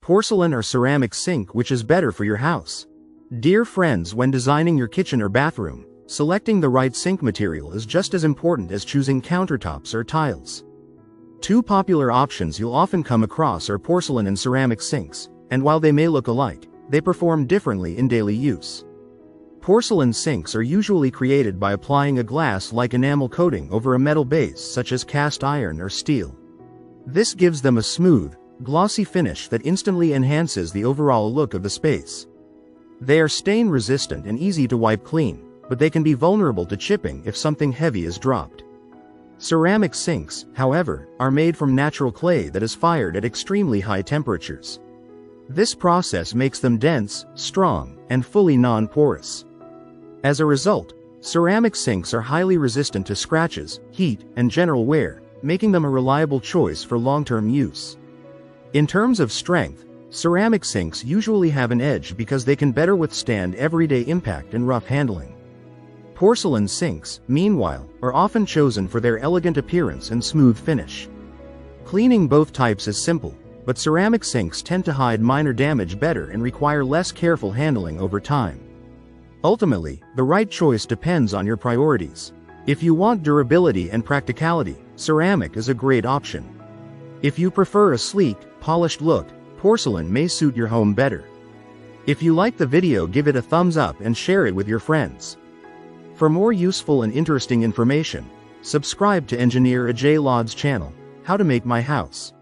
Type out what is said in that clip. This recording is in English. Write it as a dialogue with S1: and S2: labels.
S1: Porcelain or ceramic sink, which is better for your house? Dear friends, when designing your kitchen or bathroom, selecting the right sink material is just as important as choosing countertops or tiles. Two popular options you'll often come across are porcelain and ceramic sinks, and while they may look alike, they perform differently in daily use. Porcelain sinks are usually created by applying a glass-like enamel coating over a metal base such as cast iron or steel. This gives them a smooth, glossy finish that instantly enhances the overall look of the space. They are stain-resistant and easy to wipe clean, but they can be vulnerable to chipping if something heavy is dropped. Ceramic sinks, however, are made from natural clay that is fired at extremely high temperatures. This process makes them dense, strong, and fully non-porous. As a result, ceramic sinks are highly resistant to scratches, heat, and general wear, making them a reliable choice for long-term use. In terms of strength, ceramic sinks usually have an edge because they can better withstand everyday impact and rough handling. Porcelain sinks, meanwhile, are often chosen for their elegant appearance and smooth finish. Cleaning both types is simple, but ceramic sinks tend to hide minor damage better and require less careful handling over time. Ultimately, the right choice depends on your priorities. If you want durability and practicality, ceramic is a great option. If you prefer a sleek, polished look, porcelain may suit your home better. If you like the video, give it a thumbs up and share it with your friends. For more useful and interesting information, subscribe to Engineer Ajay Lod's channel, How to Make My House.